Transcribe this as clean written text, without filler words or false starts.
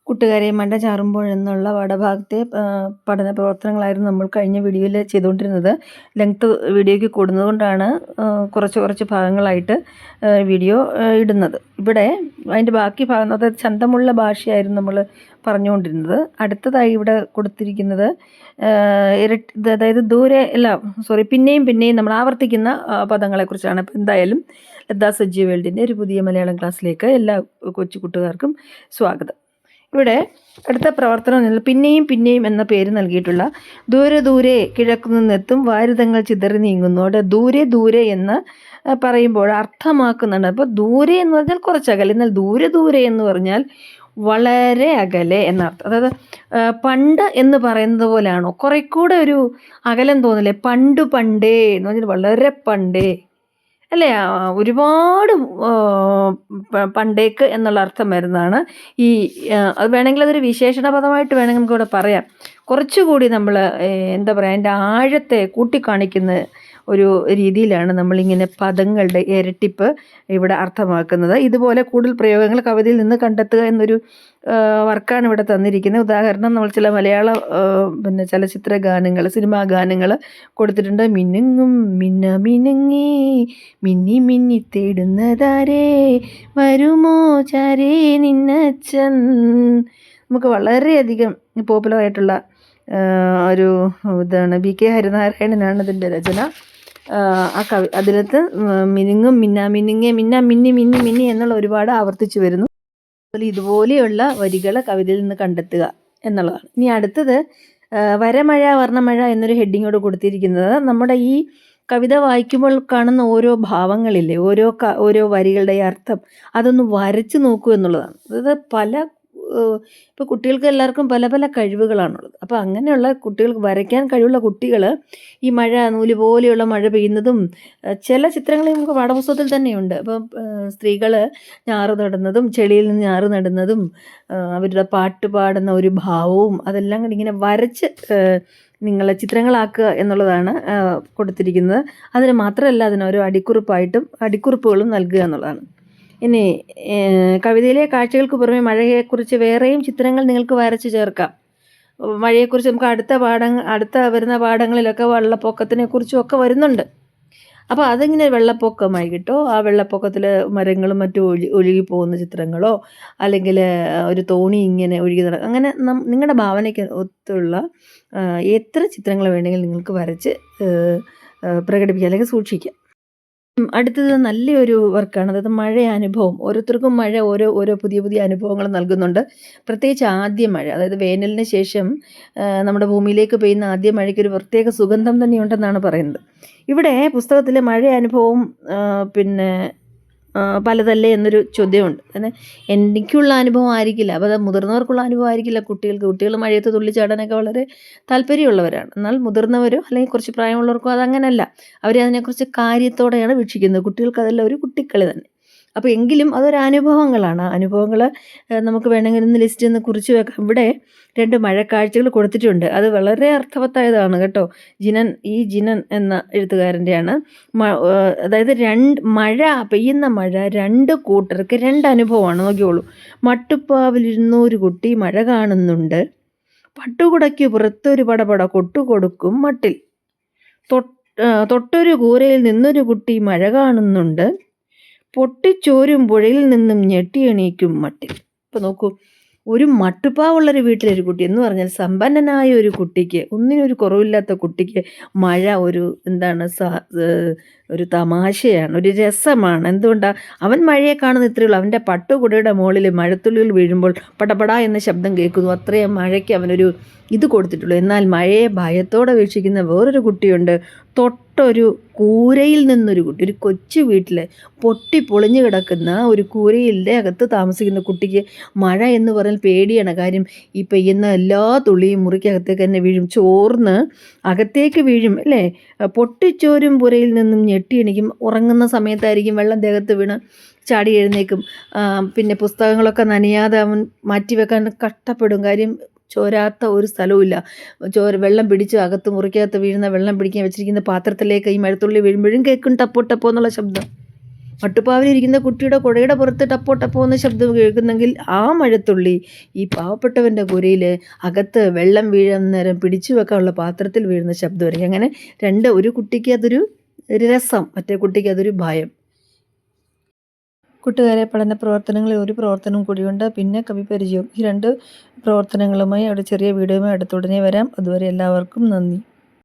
കൂട്ടുകാരെ മണ്ട ചാറുമ്പോഴെന്നുള്ള പാഠഭാഗത്തെ പഠന പ്രവർത്തനങ്ങളായിരുന്നു നമ്മൾ കഴിഞ്ഞ വീഡിയോയിൽ ചെയ്തുകൊണ്ടിരുന്നത്. ലെങ്ത്ത് വീഡിയോയ്ക്ക് കൂടുന്നതുകൊണ്ടാണ് കുറച്ച് ഭാഗങ്ങളായിട്ട് വീഡിയോ ഇടുന്നത്. ഇവിടെ അതിൻ്റെ ബാക്കി ഭാഗം, അതായത് ചന്തമുള്ള ഭാഷയായിരുന്നു നമ്മൾ പറഞ്ഞുകൊണ്ടിരുന്നത്. അടുത്തതായി ഇവിടെ കൊടുത്തിരിക്കുന്നത് അതായത് പിന്നെയും നമ്മൾ ആവർത്തിക്കുന്ന പദങ്ങളെക്കുറിച്ചാണ്. അപ്പോൾ എന്തായാലും ലതാ സജീവ് വേൾഡിൻ്റെ ഒരു പുതിയ മലയാളം ക്ലാസ്സിലേക്ക് എല്ലാ കൊച്ചു കൂട്ടുകാർക്കും സ്വാഗതം. ഇവിടെ അടുത്ത പ്രവർത്തനം പിന്നെയും എന്ന പേര് നൽകിയിട്ടുള്ള ദൂരെ ദൂരെ കിഴക്കു നിന്നെത്തും വാരിതങ്ങൾ ചിതറി നീങ്ങുന്നു. അവിടെ ദൂരെ എന്ന് പറയുമ്പോൾ അർത്ഥമാക്കുന്നുണ്ട്. അപ്പോൾ ദൂരെ എന്ന് പറഞ്ഞാൽ കുറച്ചകലെ, എന്നാൽ ദൂരെ എന്ന് പറഞ്ഞാൽ വളരെ അകലെ എന്നർത്ഥം. അതായത് പണ്ട് എന്ന് പറയുന്നത് പോലെയാണോ, കുറെ കൂടെ ഒരു അകലം തോന്നില്ലേ? പണ്ടേ എന്ന് പറഞ്ഞാൽ വളരെ പണ്ടേ അല്ലേ, ഒരുപാട് പണ്ടേക്ക് എന്നുള്ള അർത്ഥം വരുന്നതാണ് ഈ. അത് വേണമെങ്കിൽ അതൊരു വിശേഷണ പദമായിട്ട് വേണമെങ്കിൽ നമുക്കിവിടെ പറയാം. കുറച്ചുകൂടി നമ്മൾ എന്താ പറയുക, അതിൻ്റെ ആഴത്തെ കൂട്ടിക്കാണിക്കുന്ന ഒരു രീതിയിലാണ് നമ്മളിങ്ങനെ പദങ്ങളുടെ ഇരട്ടിപ്പ് ഇവിടെ അർത്ഥമാക്കുന്നത്. ഇതുപോലെ കൂടുതൽ പ്രയോഗങ്ങൾ കവിതയിൽ നിന്ന് കണ്ടെത്തുക എന്നൊരു വർക്കാണ് ഇവിടെ തന്നിരിക്കുന്നത്. ഉദാഹരണം, നമ്മൾ ചില മലയാള ചലച്ചിത്ര ഗാനങ്ങൾ, സിനിമാ ഗാനങ്ങൾ കൊടുത്തിട്ടുണ്ട്. മിനുങ്ങും മിനുങ്ങി മിന്നി തേടുന്നതാരേ, വരുമോ ചാരേ നിന്നച്ചൻ. നമുക്ക് വളരെയധികം പോപ്പുലറായിട്ടുള്ള ഒരു ഇതാണ്. BK ഹരിനാരായണനാണ് ഇതിൻ്റെ രചന. ആ അതിനകത്ത് മിനുങ്ങും മിന്നി എന്നുള്ള ഒരുപാട് ആവർത്തിച്ചു വരുന്നു. ഇതുപോലെയുള്ള വരികൾ കവിതയിൽ നിന്ന് കണ്ടെത്തുക എന്നുള്ളതാണ്. ഇനി അടുത്തത് വരമഴ വർണ്ണമഴ എന്നൊരു ഹെഡിങ്ങോട് കൊടുത്തിരിക്കുന്നത് നമ്മുടെ ഈ കവിത വായിക്കുമ്പോൾ കാണുന്ന ഓരോ ഭാവങ്ങളില്ലേ, ഓരോ വരികളുടെ അർത്ഥം അതൊന്ന് വരച്ച് നോക്കൂ എന്നുള്ളതാണ്. അതായത് ഇപ്പോൾ കുട്ടികൾക്ക് എല്ലാവർക്കും പല കഴിവുകളാണുള്ളത്. അപ്പോൾ അങ്ങനെയുള്ള കുട്ടികൾക്ക്, വരയ്ക്കാൻ കഴിവുള്ള കുട്ടികൾ ഈ മഴ, നൂല് പോലെയുള്ള മഴ പെയ്യുന്നതും ചില ചിത്രങ്ങൾ നമുക്ക് പാഠപുസ്തകത്തിൽ തന്നെയുണ്ട്. അപ്പം സ്ത്രീകൾ ഞാറ് നടുന്നതും, ചെളിയിൽ നിന്ന് ഞാറ് നടുന്നതും, അവരുടെ പാട്ട് പാടുന്ന ഒരു ഭാവവും അതെല്ലാം കൂടി ഇങ്ങനെ വരച്ച് നിങ്ങൾ ചിത്രങ്ങളാക്കുക എന്നുള്ളതാണ് കൊടുത്തിരിക്കുന്നത്. അതിന് മാത്രമല്ല, അതിനൊരു അടിക്കുറിപ്പുകളും നൽകുക എന്നുള്ളതാണ്. ഇനി കവിതയിലെ കാഴ്ചകൾക്ക് പുറമെ മഴയെക്കുറിച്ച് വേറെയും ചിത്രങ്ങൾ നിങ്ങൾക്ക് വരച്ച് ചേർക്കാം. മഴയെക്കുറിച്ച് നമുക്ക് അടുത്ത വരുന്ന പാഠങ്ങളിലൊക്കെ വെള്ളപ്പൊക്കത്തിനെ കുറിച്ചും ഒക്കെ വരുന്നുണ്ട്. അപ്പോൾ അതിങ്ങനെ വെള്ളപ്പൊക്കമായി കിട്ടോ, ആ വെള്ളപ്പൊക്കത്തിൽ മരങ്ങളും മറ്റും ഒഴുകി പോകുന്ന ചിത്രങ്ങളോ, അല്ലെങ്കിൽ ഒരു തോണി ഇങ്ങനെ ഒഴുകി അങ്ങനെ നിങ്ങളുടെ ഭാവനയ്ക്ക് ഒത്തുള്ള എത്ര ചിത്രങ്ങൾ വേണമെങ്കിലും നിങ്ങൾക്ക് വരച്ച് പ്രകടിപ്പിക്കുക അല്ലെങ്കിൽ സൂക്ഷിക്കാം. അടുത്തത് നല്ലൊരു വർക്കാണ്. അതായത് മഴ അനുഭവം. ഓരോരുത്തർക്കും മഴ ഓരോ പുതിയ അനുഭവങ്ങൾ നൽകുന്നുണ്ട്. പ്രത്യേകിച്ച് ആദ്യ മഴ, അതായത് വേനലിന് ശേഷം നമ്മുടെ ഭൂമിയിലേക്ക് പെയ്യുന്ന ആദ്യ മഴയ്ക്കൊരു പ്രത്യേക സുഗന്ധം തന്നെയുണ്ടെന്നാണ് പറയുന്നത്. ഇവിടെ പുസ്തകത്തിലെ മഴ അനുഭവം പലതല്ലേ എന്നൊരു ചോദ്യമുണ്ട്. എനിക്കുള്ള അനുഭവം ആയിരിക്കില്ല, അപ്പോൾ അത് മുതിർന്നവർക്കുള്ള അനുഭവം ആയിരിക്കില്ല. കുട്ടികൾ മഴയത്ത് തുള്ളിച്ചാടാനൊക്കെ വളരെ താല്പര്യമുള്ളവരാണ്. എന്നാൽ മുതിർന്നവരോ അല്ലെങ്കിൽ കുറച്ച് പ്രായമുള്ളവർക്കോ അതങ്ങനല്ല. അവരതിനെക്കുറിച്ച് കാര്യത്തോടെയാണ് വീക്ഷിക്കുന്നത്. കുട്ടികൾക്ക് അതെല്ലാം ഒരു കുട്ടിക്കളി തന്നെ. അപ്പോൾ എങ്കിലും അതൊരു അനുഭവങ്ങളാണ്. അനുഭവങ്ങൾ നമുക്ക് വേണമെങ്കിൽ ഒന്ന് ലിസ്റ്റ് ഒന്ന് കുറിച്ച് വെക്കാം. ഇവിടെ 2 മഴക്കാഴ്ചകൾ കൊടുത്തിട്ടുണ്ട്. അത് വളരെ അർത്ഥവത്തായതാണ് കേട്ടോ. ജിനൻ എന്ന എഴുത്തുകാരൻ്റെയാണ്. അതായത് പെയ്യുന്ന മഴ 2 കൂട്ടർക്ക് 2 അനുഭവമാണ്. നോക്കിയോളൂ. മട്ടുപ്പാവിലിരുന്നൊരു കുട്ടി മഴ കാണുന്നുണ്ട്, പട്ടുകുടയ്ക്ക് പുറത്തൊരു പടപട കൊട്ടുകൊടുക്കും മട്ടിൽ. തൊട്ടൊരു കൂരയിൽ നിന്നൊരു കുട്ടി മഴ കാണുന്നുണ്ട്, പൊട്ടിച്ചോരും പുഴയിൽ നിന്നും ഞെട്ടിയെണീക്കും മട്ടിൽ. ഇപ്പോൾ നോക്കൂ, ഒരു മട്ടുപ്പാവുള്ളൊരു വീട്ടിലൊരു കുട്ടി എന്ന് പറഞ്ഞാൽ സമ്പന്നനായ ഒരു കുട്ടിക്ക്, ഒന്നിനൊരു കുറവില്ലാത്ത കുട്ടിക്ക് മഴ ഒരു തമാശയാണ്, ഒരു രസമാണ്. എന്തുകൊണ്ടാണ്? അവൻ മഴയെ കാണുന്ന ഇത്രയേ ഉള്ളൂ. അവൻ്റെ പട്ടുകുടയുടെ മുകളിൽ മഴത്തുള്ളികൾ വീഴുമ്പോൾ പടപടാ എന്ന ശബ്ദം കേൾക്കുന്നു. അത്രയും മഴയ്ക്ക് അവനൊരു ഇത് കൊടുത്തിട്ടുള്ളൂ. എന്നാൽ മഴയെ ഭയത്തോടെ വീക്ഷിക്കുന്ന വേറൊരു കുട്ടിയുണ്ട്. തൊട്ടൊരു കൂരയിൽ നിന്നൊരു കുട്ടി, ഒരു കൊച്ചു വീട്ടിൽ പൊളിഞ്ഞു കിടക്കുന്ന ഒരു കൂരയിലെ അകത്ത് താമസിക്കുന്ന കുട്ടിക്ക് മഴ എന്ന് പറഞ്ഞാൽ പേടിയാണ്. കാര്യം ഈ പെയ്യുന്ന എല്ലാ തുള്ളിയും മുറിക്കകത്തേക്ക് തന്നെ വീഴും, ചോർന്ന് അകത്തേക്ക് വീഴും അല്ലേ. പൊട്ടിച്ചോരും പുരയിൽ നിന്നും ഞെട്ടി എണീക്കും. ഉറങ്ങുന്ന സമയത്തായിരിക്കും വെള്ളം ദേഹത്ത് വീണ് ചാടി എഴുന്നേക്കും. പിന്നെ പുസ്തകങ്ങളൊക്കെ നനയാതെ അവൻ മാറ്റിവെക്കാൻ കഷ്ടപ്പെടും. കാര്യം ചോരാത്ത ഒരു സ്ഥലവുമില്ല. വെള്ളം പിടിച്ച് മുറിക്കകത്ത് വീഴുന്ന വെള്ളം പിടിക്കാൻ വെച്ചിരിക്കുന്ന പാത്രത്തിലേക്ക് ഈ മഴത്തുള്ളി വീഴുമ്പോഴും കേൾക്കും ടപ്പോ എന്നുള്ള ശബ്ദം. മട്ടുപ്പാവിലിരിക്കുന്ന കുട്ടിയുടെ കുടയുടെ പുറത്ത് ടപ്പോ ടപ്പോ എന്ന ശബ്ദം കേൾക്കുന്നെങ്കിൽ ആ മഴത്തുള്ളി ഈ പാവപ്പെട്ടവൻ്റെ കുരയിൽ അകത്ത് വെള്ളം വീഴുന്ന നേരം പിടിച്ചു വെക്കാനുള്ള പാത്രത്തിൽ വീഴുന്ന ശബ്ദമായിരിക്കും. അങ്ങനെ ഒരു കുട്ടിക്ക് അതൊരു രസം, മറ്റേ കുട്ടിക്ക് അതൊരു ഭയം. കൂട്ടുകാരെ, പഠന പ്രവർത്തനങ്ങളിൽ ഒരു പ്രവർത്തനം കൂടിയുണ്ട്, പിന്നെ കവിപരിചയം. ഈ 2 പ്രവർത്തനങ്ങളുമായി അവിടെ ചെറിയ വീഡിയോയുമായി അടുത്തുടനെ വരാം. അതുവരെ എല്ലാവർക്കും നന്ദി.